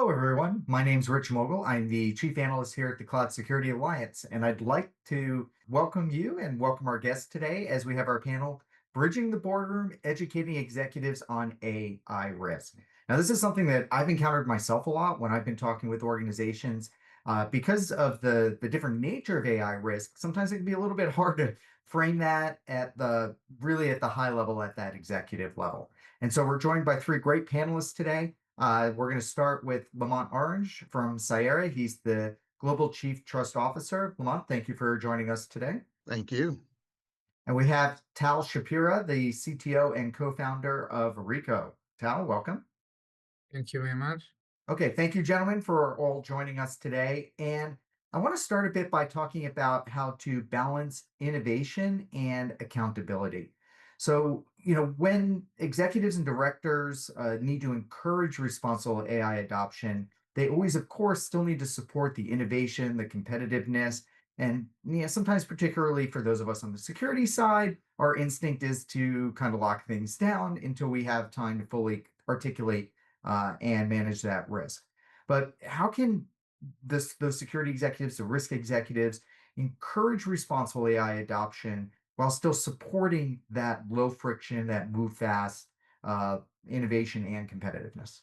Hello, everyone. My name's Rich Mogul. I'm the Chief Analyst here at the Cloud Security Alliance, and I'd like to welcome you and welcome our guests today as we have our panel, Bridging the Boardroom, Educating Executives on AI Risk. Now, this is something that I've encountered myself a lot when I've been talking with organizations. Because of the different nature of AI risk, sometimes it can be a little bit hard to frame that at the high level, at that executive level. And so we're joined by three great panelists today. We're going to start with Lamont Orange from Sierra. He's the Global Chief Trust Officer. Lamont, thank you for joining us today. Thank you. And we have Tal Shapira, the CTO and co-founder of Rico. Tal, welcome. Thank you very much. Okay, thank you, gentlemen, for all joining us today. And I want to start a bit by talking about how to balance innovation and accountability. So, when executives and directors need to encourage responsible AI adoption, they always, of course, still need to support the innovation, the competitiveness, and sometimes, particularly for those of us on the security side, our instinct is to kind of lock things down until we have time to fully articulate and manage that risk. But how can those security executives, the risk executives, encourage responsible AI adoption while still supporting that low friction, that move fast innovation and competitiveness?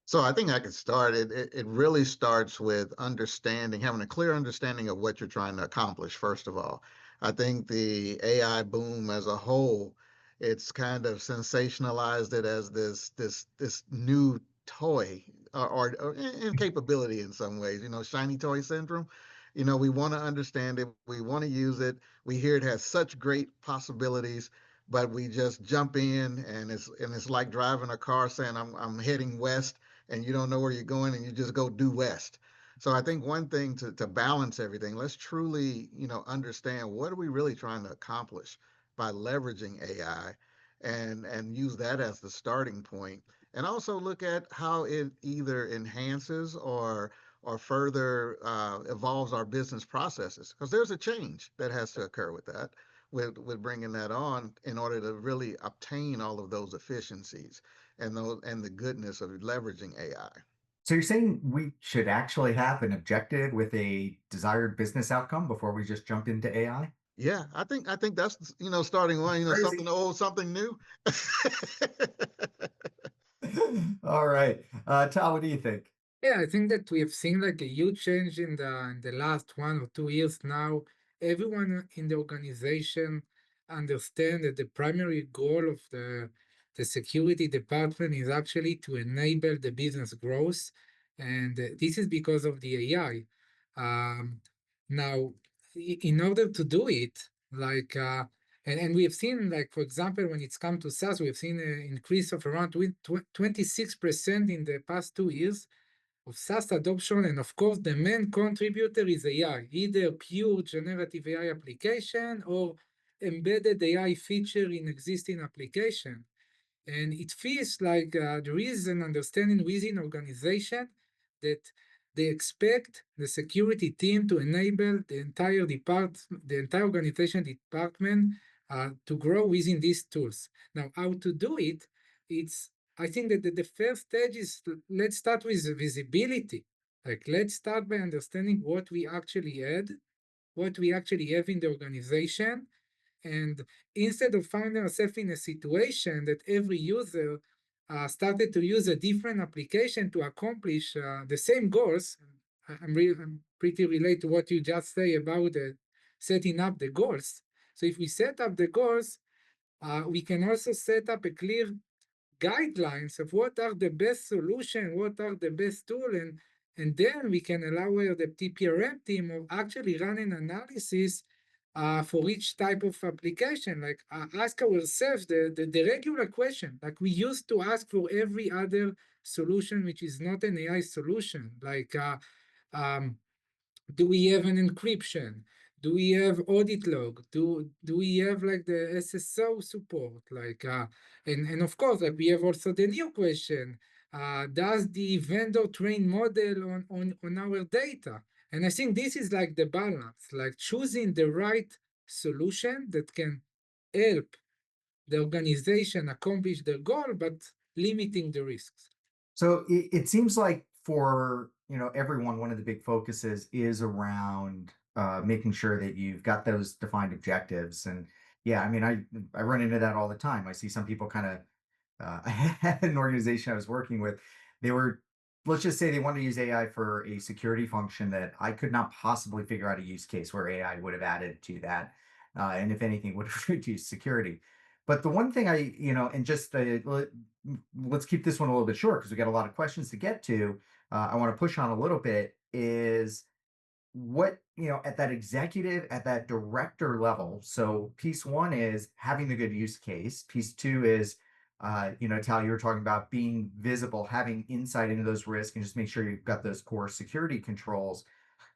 So I think I could start. It really starts with understanding, having a clear understanding of what you're trying to accomplish, first of all. I think the AI boom as a whole, it's kind of sensationalized it as this new toy or capability in some ways, shiny toy syndrome. We want to understand it, we want to use it. We hear it has such great possibilities, but we just jump in and it's like driving a car saying I'm heading west and you don't know where you're going and you just go due west. So I think one thing to balance everything, let's truly, understand what are we really trying to accomplish by leveraging AI and use that as the starting point. And also look at how it either enhances or further evolves our business processes, because there's a change that has to occur with that, with bringing that on in order to really obtain all of those efficiencies and the goodness of leveraging AI. So you're saying we should actually have an objective with a desired business outcome before we just jump into AI? Yeah, I think that's starting one, Crazy. something old, something new. All right. Tal, what do you think? Yeah, I think that we have seen like a huge change in the last 1 or 2 years now. Everyone in the organization understand that the primary goal of the security department is actually to enable the business growth, and this is because of the AI. Now, in order to do it, like and we have seen, like, for example, when it's come to SaaS, we have seen an increase of around 26% in the past 2 years of SaaS adoption. And of course, the main contributor is AI, either pure generative AI application or embedded AI feature in existing application. And it feels like there is an understanding within organization that they expect the security team to enable the entire organization department to grow within these tools. Now, how to do it? It's I think that the first stage is, let's start with visibility. Like, let's start by understanding what we actually have in the organization, and instead of finding ourselves in a situation that every user started to use a different application to accomplish the same goals. I'm pretty relate to what you just say about setting up the goals. So if we set up the goals, we can also set up a clear guidelines of what are the best solution, what are the best tool, and then we can allow the TPRM team of actually run an analysis for each type of application. Like, ask ourselves the regular question, like we used to ask for every other solution which is not an AI solution, like um, do we have an encryption? Do we have audit log? Do we have like the SSO support? Like and of course, like, we have also the new question: does the vendor train model on our data? And I think this is like the balance, like choosing the right solution that can help the organization accomplish their goal, but limiting the risks. So it seems like for everyone, one of the big focuses is around making sure that you've got those defined objectives. And yeah, I mean, I run into that all the time. I see some people kind of I had an organization I was working with. They were, let's just say they wanted to use AI for a security function that I could not possibly figure out a use case where AI would have added to that. And if anything, would have reduced security. But the one thing and just let's keep this one a little bit short because we got a lot of questions to get to. I want to push on a little bit is what at that executive, at that director level. So piece one is having the good use case. Piece two is Tal, you were talking about being visible, having insight into those risks, and just make sure you've got those core security controls.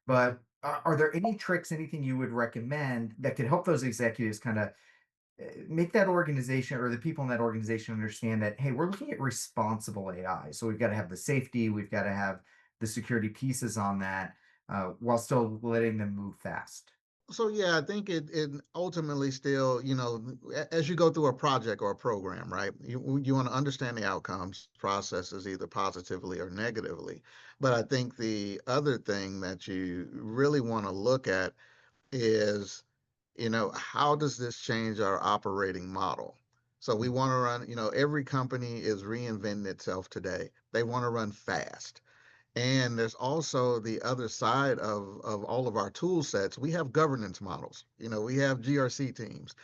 But are there any tricks, anything you would recommend that could help those executives kind of make that organization or the people in that organization understand that, hey, we're looking at responsible AI. So we've got to have the safety, we've got to have the security pieces on that, while still letting them move fast. So yeah, I think it ultimately still, as you go through a project or a program, right? You want to understand the outcomes, processes either positively or negatively. But I think the other thing that you really want to look at is, how does this change our operating model? So we want to run, every company is reinventing itself today. They want to run fast. And there's also the other side of all of our tool sets. We have governance models. We have GRC teams.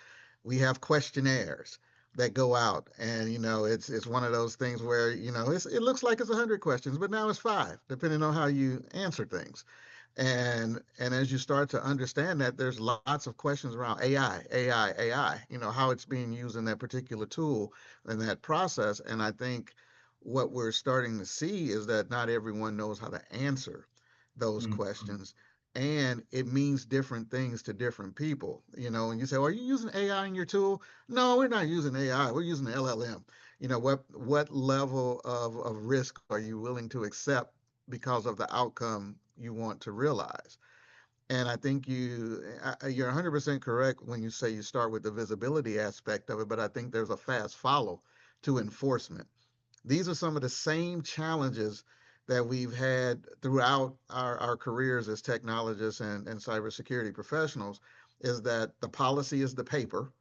We have questionnaires that go out, and it's one of those things where it looks like it's 100 questions, but now it's five, depending on how you answer things. And as you start to understand that, there's lots of questions around AI, how it's being used in that particular tool and that process. And I think what we're starting to see is that not everyone knows how to answer those Mhm. questions. And it means different things to different people. And you say, well, are you using AI in your tool? No, we're not using AI. We're using LLM. What level of risk are you willing to accept because of the outcome you want to realize? And I think you're 100% correct when you say you start with the visibility aspect of it, but I think there's a fast follow to enforcement. These are some of the same challenges that we've had throughout our careers as technologists and cybersecurity professionals, is that the policy is the paper,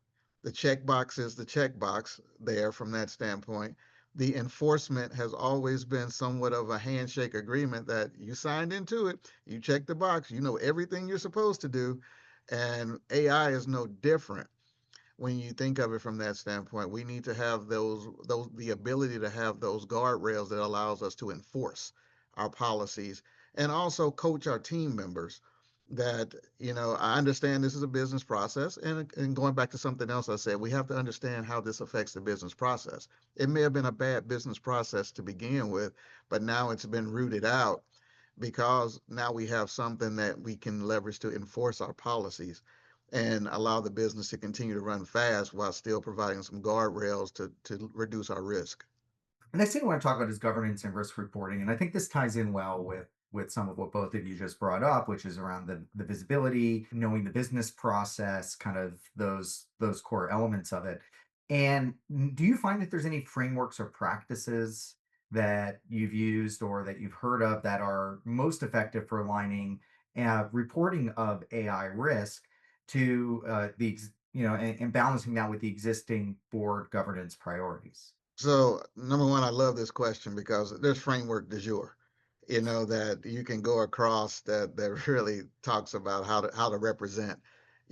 the checkbox is the checkbox there from that standpoint. The enforcement has always been somewhat of a handshake agreement that you signed into it, you check the box, you know everything you're supposed to do, and AI is no different. When you think of it from that standpoint, we need to have those the ability to have those guardrails that allows us to enforce our policies and also coach our team members that, I understand this is a business process, and going back to something else I said, we have to understand how this affects the business process. It may have been a bad business process to begin with, but now it's been rooted out because now we have something that we can leverage to enforce our policies and allow the business to continue to run fast while still providing some guardrails to reduce our risk. The next thing I want to talk about is governance and risk reporting, and I think this ties in well with some of what both of you just brought up, which is around the visibility, knowing the business process, kind of those core elements of it. And do you find that there's any frameworks or practices that you've used or that you've heard of that are most effective for aligning reporting of AI risk to and balancing that with the existing board governance priorities? So, number one, I love this question because there's framework du jour, that you can go across that really talks about how to represent,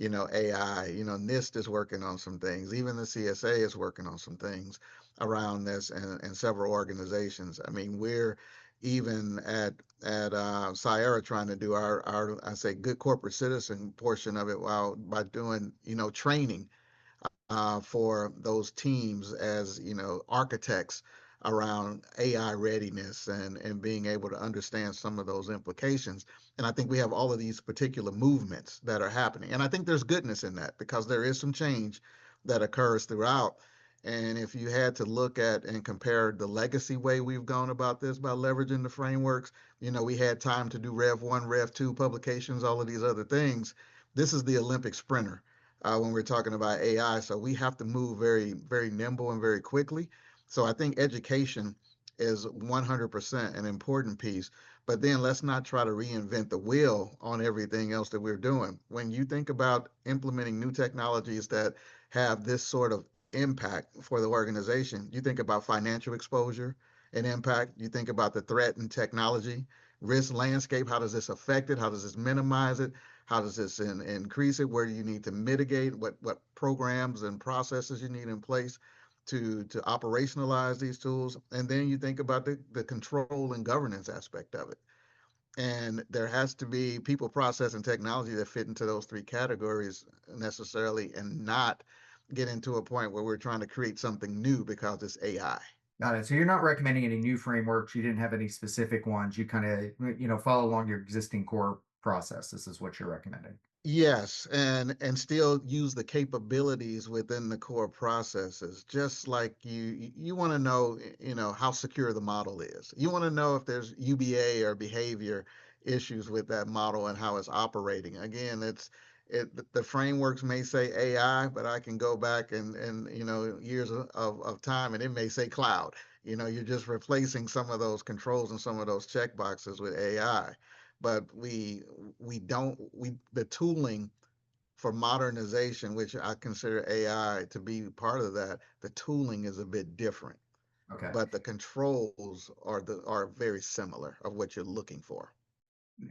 AI. NIST is working on some things. Even the CSA is working on some things around this, and several organizations. I mean, we're even at Sierra trying to do our I say good corporate citizen portion of it while by doing training for those teams as architects around AI readiness and being able to understand some of those implications. And I think we have all of these particular movements that are happening. And I think there's goodness in that because there is some change that occurs throughout. And if you had to look at and compare the legacy way we've gone about this by leveraging the frameworks, we had time to do Rev 1, Rev 2 publications, all of these other things. This is the Olympic sprinter when we're talking about AI. So we have to move very, very nimble and very quickly. So I think education is 100% an important piece. But then let's not try to reinvent the wheel on everything else that we're doing. When you think about implementing new technologies that have this sort of impact for the organization, you think about financial exposure and impact, you think about the threat and technology, risk landscape, how does this affect it? How does this minimize it? How does this increase it? Where do you need to mitigate? What programs and processes you need in place to operationalize these tools? And then you think about the control and governance aspect of it. And there has to be people, process, and technology that fit into those three categories necessarily, and not get into a point where we're trying to create something new because it's AI. Got it. So you're not recommending any new frameworks. You didn't have any specific ones. You kind of, follow along your existing core process. This is what you're recommending. Yes, and still use the capabilities within the core processes. Just like you want to know, how secure the model is. You want to know if there's UBA or behavior issues with that model and how it's operating. Again, the frameworks may say AI, but I can go back and years of time and it may say cloud. You're just replacing some of those controls and some of those check boxes with AI, but we don't we the tooling for modernization, which I consider AI to be part of that, the tooling is a bit different, Okay. but the controls are very similar of what you're looking for.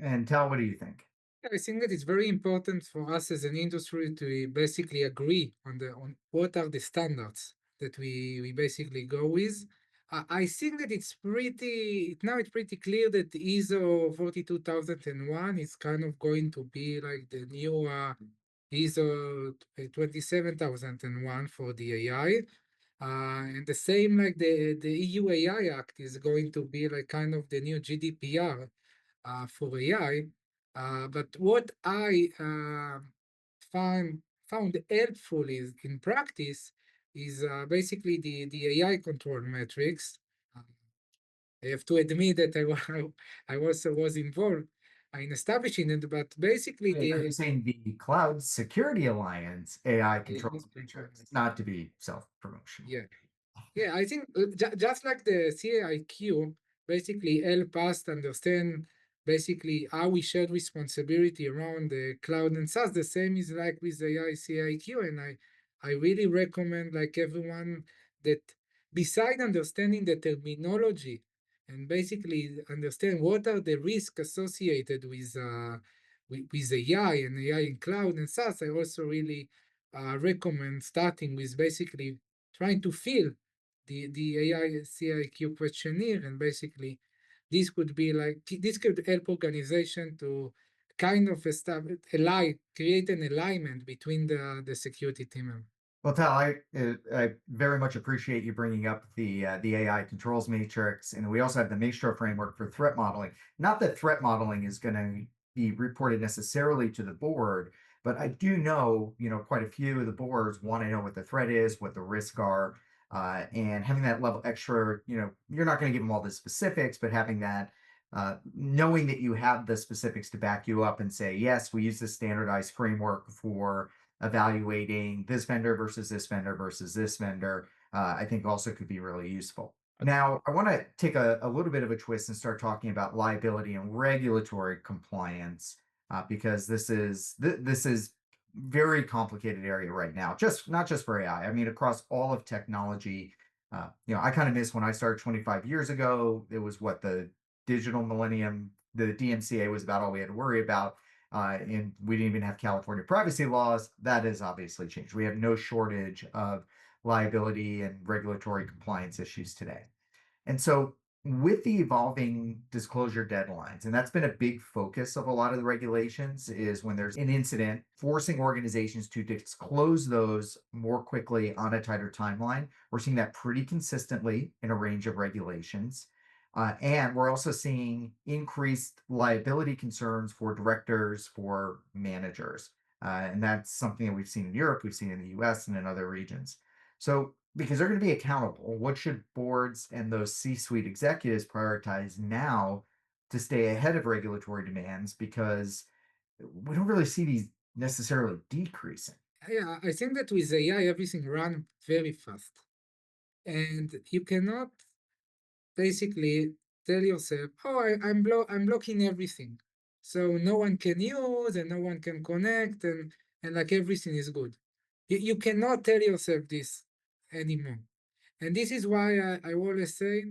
And Tal, what do you think? I think that it's very important for us as an industry to basically agree on what are the standards that we basically go with. I think that it's pretty clear that ISO 42001 is kind of going to be like the new ISO 27001 for the AI. And the same like the EU AI Act is going to be like kind of the new GDPR for AI. But what I found helpful is in practice is basically the AI control metrics. Uh, I have to admit that I also was involved in establishing it, but basically Wait, are you saying the Cloud Security Alliance AI controls matrix, not to be self-promotional? yeah. Yeah, I think just like the CAIQ basically help us to understand basically how we share responsibility around the cloud and SaaS. The same is like with AI CAIQ, and I really recommend like everyone that beside understanding the terminology and basically understand what are the risks associated with AI and AI in cloud and SaaS. I also really recommend starting with basically trying to feel the AI CIQ questionnaire, and basically this could help organization to kind of establish create an alignment between the security team. Well, Tal, I very much appreciate you bringing up the AI controls matrix, and we also have the Maestro framework for threat modeling. Not that threat modeling is going to be reported necessarily to the board, but I do know, quite a few of the boards want to know what the threat is, what the risks are, and having that level extra. You're not going to give them all the specifics, but having that. Knowing that you have the specifics to back you up and say, yes, we use this standardized framework for evaluating this vendor versus this vendor versus this vendor, I think also could be really useful. Now, I want to take a little bit of a twist and start talking about liability and regulatory compliance, because this is very complicated area right now. Just not just for AI. I mean, across all of technology. I kind of miss when I started 25 years ago. It was what the digital millennium, the DMCA was about all we had to worry about, and we didn't even have California privacy laws. That has obviously changed. We have no shortage of liability and regulatory compliance issues today. And so, with the evolving disclosure deadlines, and that's been a big focus of a lot of the regulations, is when there's an incident, forcing organizations to disclose those more quickly on a tighter timeline. We're seeing that pretty consistently in a range of regulations. And we're also seeing increased liability concerns for directors, for managers. And that's something that we've seen in Europe, we've seen in the US, and in other regions. So, because they're going to be accountable, what should boards and those C suite executives prioritize now to stay ahead of regulatory demands? Because we don't really see these necessarily decreasing. Yeah, I think that with AI everything run very fast, and you cannot basically tell yourself, oh, I'm blocking everything. So no one can use and no one can connect and like everything is good. You cannot tell yourself this anymore. And this is why I always say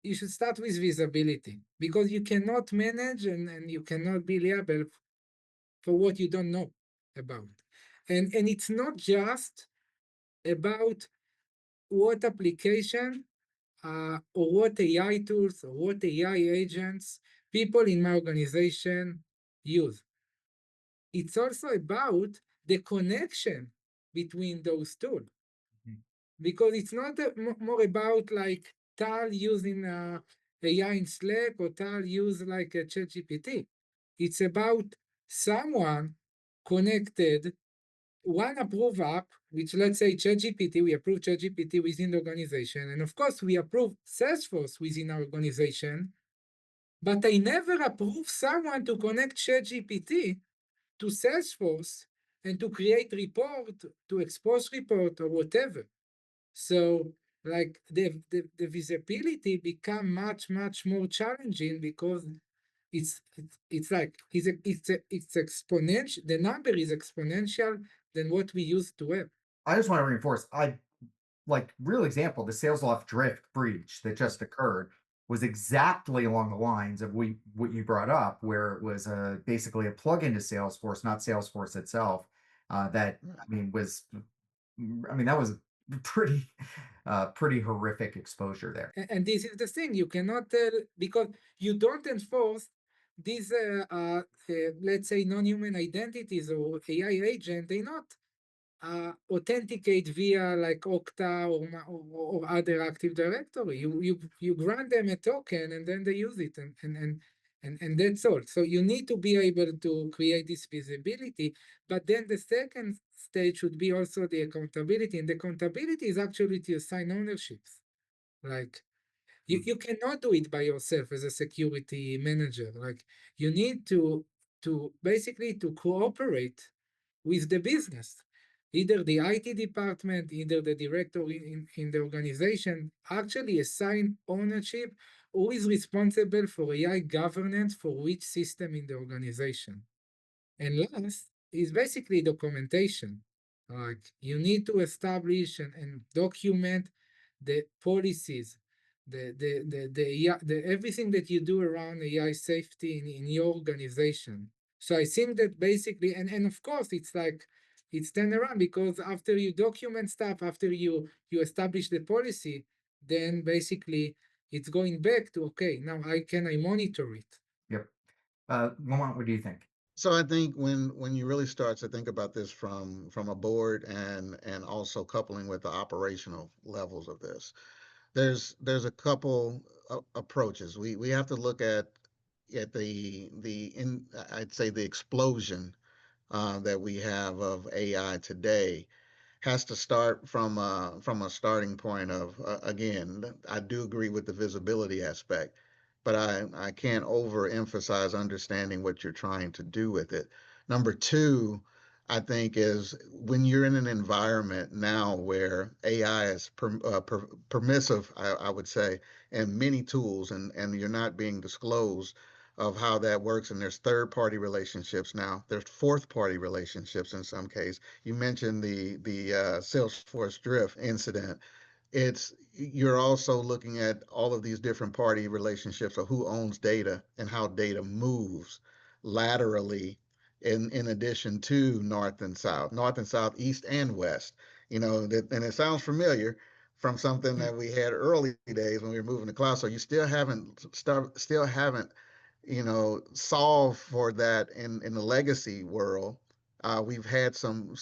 you should start with visibility because you cannot manage and you cannot be liable for what you don't know about. And it's not just about what application or what AI tools or what AI agents people in my organization use. It's also about the connection between those tools Mhm. because it's not more about like Tal using AI in Slack or Tal use like a ChatGPT. It's about someone connected one approve app, which let's say ChatGPT, we approve ChatGPT within the organization. And of course, we approve Salesforce within our organization, but I never approve someone to connect ChatGPT to Salesforce and to create report, to expose report or whatever. So like the visibility become much more challenging because it's like it's exponential. The number is exponential than what we used to have. I just want to reinforce, like real example, the sales loft drift breach that just occurred was exactly along the lines of what you brought up, where it was basically a plug-in to Salesforce, not Salesforce itself. That I mean was, I mean that was pretty, pretty horrific exposure there. And this is the thing you cannot tell because you don't enforce these let's say non-human identities or AI agent. They not authenticate via like Okta or other Active Directory. You grant them a token and then they use it and that's all. So you need to be able to create this visibility. But then the second stage should be also the accountability. And the accountability is actually to assign ownerships. Like you cannot do it by yourself as a security manager. Like you need to basically to cooperate with the business, either the IT department, either the director in the organization, actually assign ownership who is responsible for AI governance for which system in the organization. And last is basically documentation. Like you need to establish and document the policies, the everything that you do around AI safety in your organization. So I think that basically, and of course, it's like it's turned around because after you document stuff, after you establish the policy, then basically it's going back to okay, now I monitor it. Yep. Lamont, what do you think? So I think when you really start to think about this from a board and also coupling with the operational levels of this, there's a couple approaches. We have to look at the in I'd say the explosion that we have of AI today has to start from a starting point of again, I do agree with the visibility aspect, but I can't overemphasize understanding what you're trying to do with it. Number two, I think is when you're in an environment now where AI is permissive, I would say, and many tools, and you're not being disclosed of how that works. And there's third party relationships now. There's fourth party relationships in some case. You mentioned the Salesforce drift incident. It's you're also looking at all of these different party relationships of who owns data and how data moves laterally in addition to north and south, east and west. You know, that, and it sounds familiar from something that we had early days when we were moving to cloud. So you still haven't solve for that in the legacy world. We've had some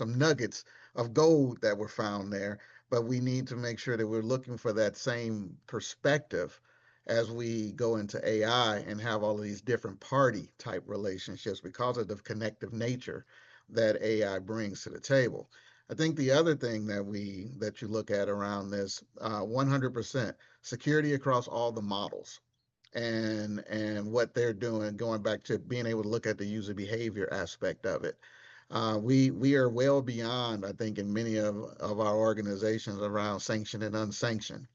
nuggets of gold that were found there, but we need to make sure that we're looking for that same perspective as we go into AI and have all of these different party type relationships because of the connective nature that AI brings to the table. I think the other thing that you look at around this, 100% security across all the models and what they're doing, going back to being able to look at the user behavior aspect of it. We are well beyond, I think, in many of our organizations around sanctioned and unsanctioned.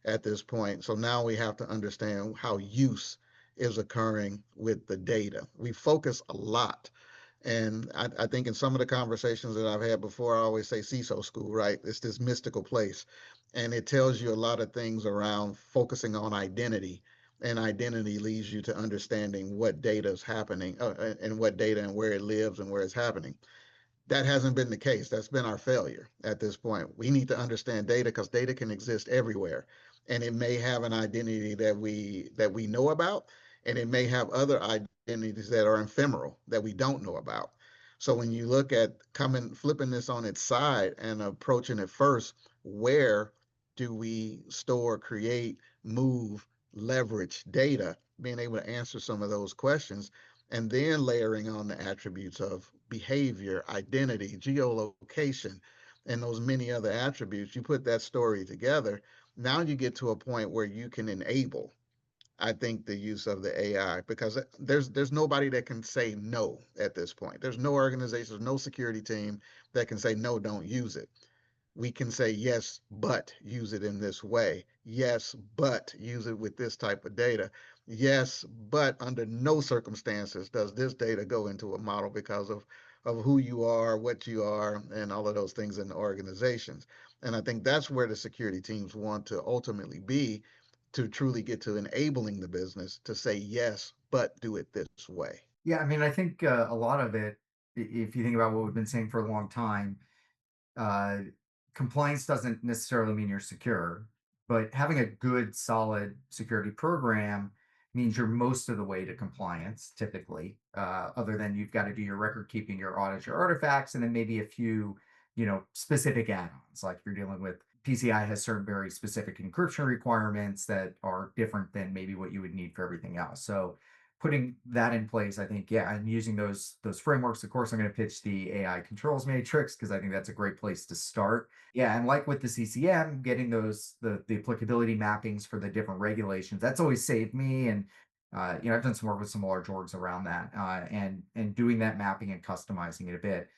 at this point. So now we have to understand how use is occurring with the data. We focus a lot. And I think in some of the conversations that I've had before, I always say CISO school, right? It's this mystical place. And it tells you a lot of things around focusing on identity. And identity leads you to understanding what data is happening and what data and where it lives and where it's happening. That hasn't been the case. That's been our failure at this point. We need to understand data because data can exist everywhere, and it may have an identity that we know about, and it may have other identities that are ephemeral that we don't know about. So when you look at coming flipping this on its side and approaching it first, where do we store, create, move, leverage data? Being able to answer some of those questions and then layering on the attributes of behavior, identity, geolocation, and those many other attributes, you put that story together. Now you get to a point where you can enable, I think, the use of the AI because there's nobody that can say no at this point. There's no organization, no security team that can say no, don't use it. We can say yes, but use it in this way. Yes, but use it with this type of data. Yes, but under no circumstances does this data go into a model because of who you are, what you are, and all of those things in the organizations. And I think that's where the security teams want to ultimately be to truly get to enabling the business to say yes, but do it this way. Yeah, I mean, I think a lot of it, if you think about what we've been saying for a long time, uh, compliance doesn't necessarily mean you're secure, but having a good, solid security program means you're most of the way to compliance, typically, other than you've got to do your record keeping, your audits, your artifacts, and then maybe a few, specific add-ons. Like if you're dealing with PCI has certain very specific encryption requirements that are different than maybe what you would need for everything else. So putting that in place, I think, yeah, and using those frameworks. Of course, I'm going to pitch the AI controls matrix because I think that's a great place to start. Yeah, and like with the CCM, getting the applicability mappings for the different regulations, that's always saved me. And I've done some work with some large orgs around that, and doing that mapping and customizing it a bit.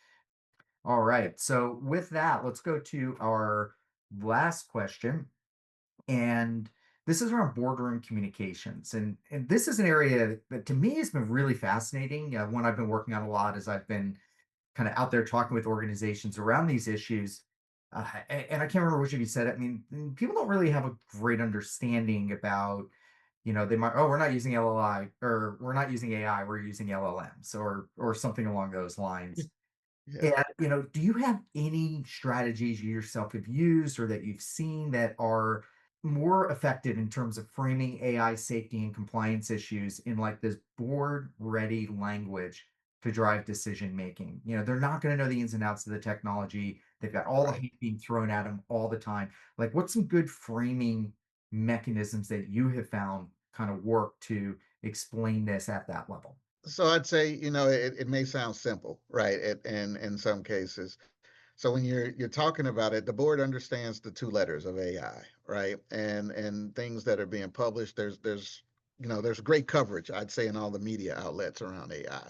All right, so with that, let's go to our last question. And this is around boardroom communications. And this is an area that to me has been really fascinating. One I've been working on a lot as I've been kind of out there talking with organizations around these issues. And I can't remember which of you said it. I mean, people don't really have a great understanding about, they might, oh, we're not using LLI or we're not using AI, we're using LLMs or something along those lines. Yeah. And, do you have any strategies you yourself have used or that you've seen that are more effective in terms of framing AI safety and compliance issues in like this board ready language to drive decision making? They're not going to know the ins and outs of the technology. They've got all the Right. hate being thrown at them all the time. Like, what's some good framing mechanisms that you have found kind of work to explain this at that level? So I'd say, it may sound simple, right? In some cases. So when you're talking about it, the board understands the two letters of AI, right? And things that are being published, there's great coverage, I'd say, in all the media outlets around AI.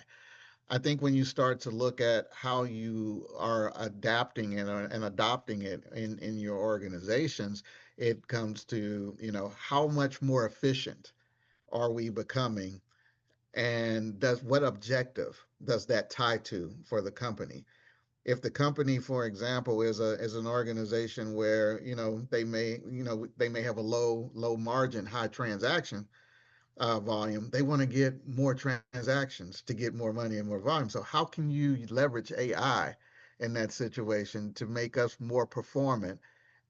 I think when you start to look at how you are adapting it and adopting it in your organizations, it comes to, how much more efficient are we becoming and does what objective does that tie to for the company? If the company, for example, is an organization where they may have a low margin, high transaction volume, they want to get more transactions to get more money and more volume. So how can you leverage AI in that situation to make us more performant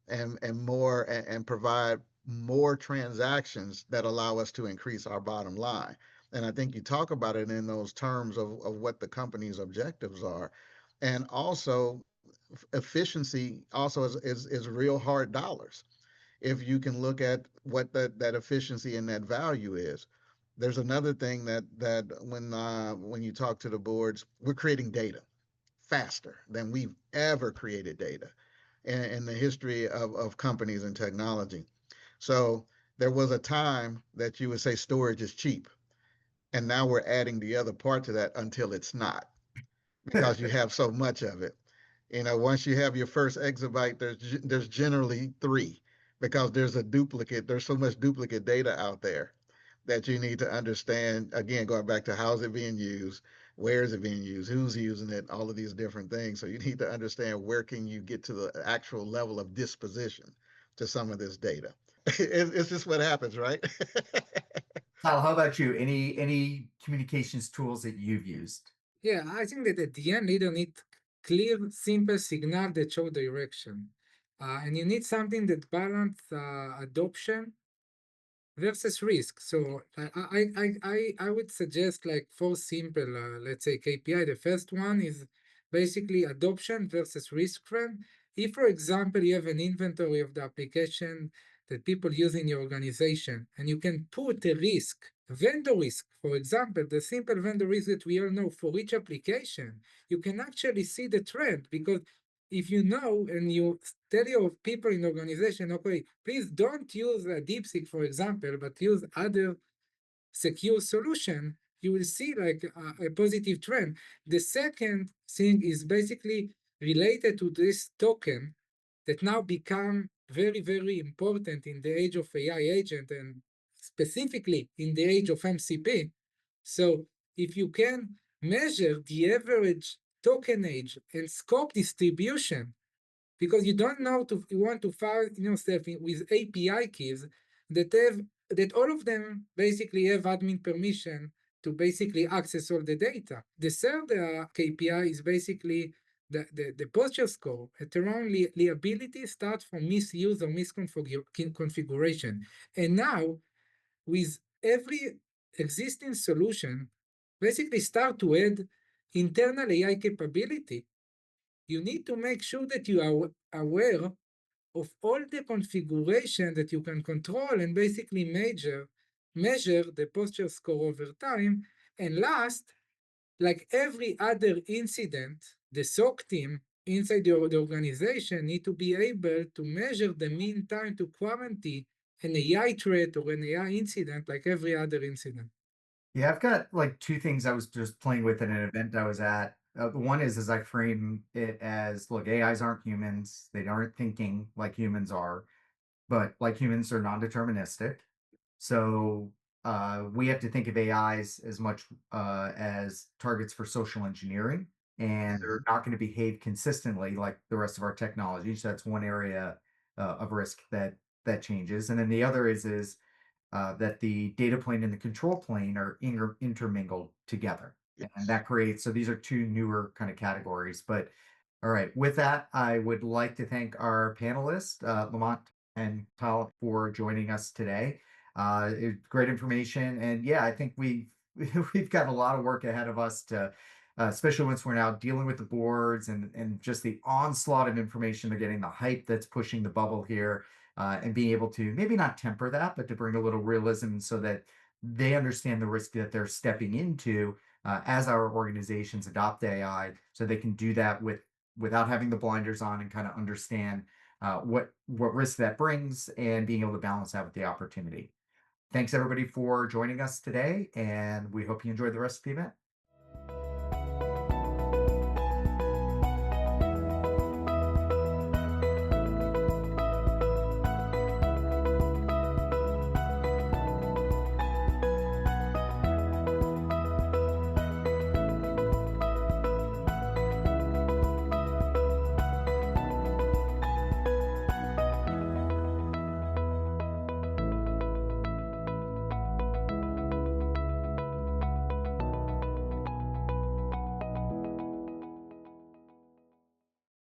and provide more transactions that allow us to increase our bottom line. And I think you talk about it in those terms of what the company's objectives are. And also efficiency also is real hard dollars. If you can look at what that efficiency and that value is. There's another thing that when you talk to the boards, we're creating data faster than we've ever created data in the history of companies and technology. So there was a time that you would say storage is cheap, and now we're adding the other part to that until it's not because you have so much of it. Once you have your first exabyte, there's generally three. because there's so much duplicate data out there that you need to understand. Again, going back to how's it being used, where is it being used, who's using it, all of these different things. So you need to understand where can you get to the actual level of disposition to some of this data. It's just what happens, right? Kyle, how about you? Any communications tools that you've used? Yeah, I think that at the end, leader need clear, simple signal that show direction. And you need something that balance adoption versus risk. So I would suggest like four simple, let's say KPI. The first one is basically adoption versus risk trend. If, for example, you have an inventory of the application that people use in your organization, and you can put a risk, vendor risk, for example, the simple vendor risk that we all know for each application, you can actually see the trend because if you know and you tell your people in the organization, okay, please don't use DeepSeek, for example, but use other secure solution, you will see like a positive trend. The second thing is basically related to this token that now become very, very important in the age of AI agent and specifically in the age of MCP. So if you can measure the average token age and scope distribution because you don't know to you want to find yourself with API keys that have that all of them basically have admin permission to basically access all the data. The third KPI is basically the posture score at around liability starts from misuse or misconfiguration. And now with every existing solution, basically start to add internal AI capability. You need to make sure that you are aware of all the configuration that you can control and basically measure the posture score over time. And last, like every other incident, the SOC team inside the organization need to be able to measure the mean time to quarantine an AI threat or an AI incident like every other incident. Yeah, I've got like two things I was just playing with at an event I was at. One is I frame it as, look, AIs aren't humans. They aren't thinking like humans are, but like humans are non-deterministic. So we have to think of AIs as much as targets for social engineering, and they're Sure. not going to behave consistently like the rest of our technology. So that's one area of risk that changes. And then the other is that the data plane and the control plane are intermingled together. And Yes. that creates, so these are two newer kind of categories. But all right, with that, I would like to thank our panelists, Lamont and Tal, for joining us today. Great information. And yeah, I think we've got a lot of work ahead of us to, especially once we're now dealing with the boards and just the onslaught of information they're getting, the hype that's pushing the bubble here and being able to maybe not temper that, but to bring a little realism so that they understand the risk that they're stepping into as our organizations adopt AI, so they can do that without having the blinders on and kind of understand what risk that brings and being able to balance that with the opportunity. Thanks everybody for joining us today, and we hope you enjoyed the rest of the event.